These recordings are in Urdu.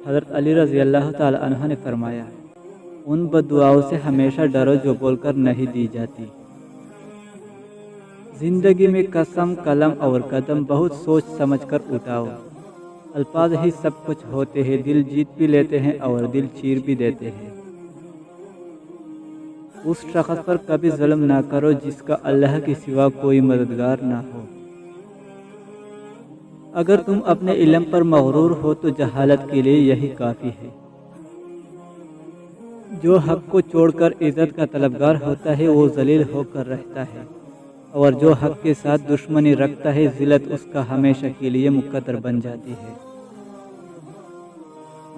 حضرت علی رضی اللہ تعالی عنہ نے فرمایا، ان بد دعاؤں سے ہمیشہ ڈرو جو بول کر نہیں دی جاتی۔ زندگی میں قسم، قلم اور قدم بہت سوچ سمجھ کر اٹھاؤ۔ الفاظ ہی سب کچھ ہوتے ہیں، دل جیت بھی لیتے ہیں اور دل چیر بھی دیتے ہیں۔ اس شخص پر کبھی ظلم نہ کرو جس کا اللہ کے سوا کوئی مددگار نہ ہو۔ اگر تم اپنے علم پر مغرور ہو تو جہالت کے لیے یہی کافی ہے۔ جو حق کو چھوڑ کر عزت کا طلبگار ہوتا ہے وہ ذلیل ہو کر رہتا ہے، اور جو حق کے ساتھ دشمنی رکھتا ہے ذلت اس کا ہمیشہ کے لیے مقدر بن جاتی ہے۔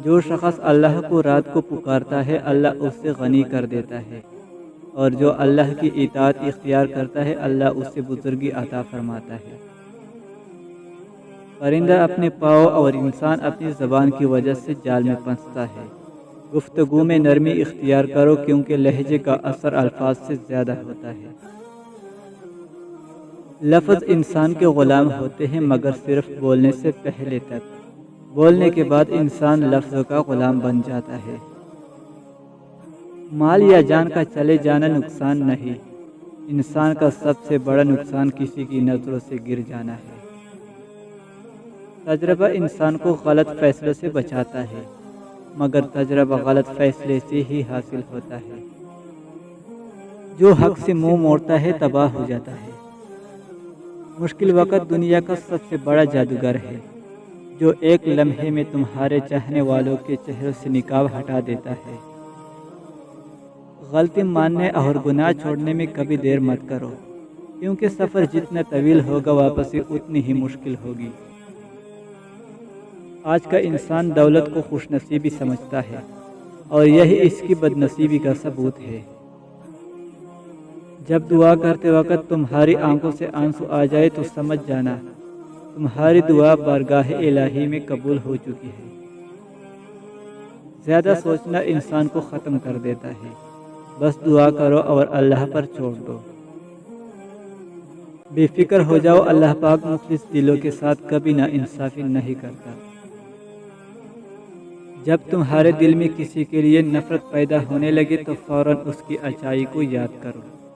جو شخص اللہ کو رات کو پکارتا ہے اللہ اس سے غنی کر دیتا ہے، اور جو اللہ کی اطاعت اختیار کرتا ہے اللہ اس سے بزرگی عطا فرماتا ہے۔ پرندہ اپنے پاؤں اور انسان اپنی زبان کی وجہ سے جال میں پھنستا ہے۔ گفتگو میں نرمی اختیار کرو کیونکہ لہجے کا اثر الفاظ سے زیادہ ہوتا ہے۔ لفظ انسان کے غلام ہوتے ہیں مگر صرف بولنے سے پہلے تک، بولنے کے بعد انسان لفظوں کا غلام بن جاتا ہے۔ مال یا جان کا چلے جانا نقصان نہیں، انسان کا سب سے بڑا نقصان کسی کی نظروں سے گر جانا ہے۔ تجربہ انسان کو غلط فیصلوں سے بچاتا ہے، مگر تجربہ غلط فیصلے سے ہی حاصل ہوتا ہے۔ جو حق سے منہ موڑتا ہے تباہ ہو جاتا ہے۔ مشکل وقت دنیا کا سب سے بڑا جادوگر ہے، جو ایک لمحے میں تمہارے چاہنے والوں کے چہروں سے نقاب ہٹا دیتا ہے۔ غلطی ماننے اور گناہ چھوڑنے میں کبھی دیر مت کرو، کیونکہ سفر جتنا طویل ہوگا واپسی اتنی ہی مشکل ہوگی۔ آج کا انسان دولت کو خوش نصیبی سمجھتا ہے، اور یہی اس کی بد نصیبی کا ثبوت ہے۔ جب دعا کرتے وقت تمہاری آنکھوں سے آنسو آ جائے تو سمجھ جانا تمہاری دعا بارگاہ الہی میں قبول ہو چکی ہے۔ زیادہ سوچنا انسان کو ختم کر دیتا ہے، بس دعا کرو اور اللہ پر چھوڑ دو۔ بے فکر ہو جاؤ، اللہ پاک مخلص دلوں کے ساتھ کبھی نا انصافی نہیں کرتا۔ جب تمہارے دل میں کسی کے لیے نفرت پیدا ہونے لگے تو فوراً اس کی اچائی کو یاد کرو۔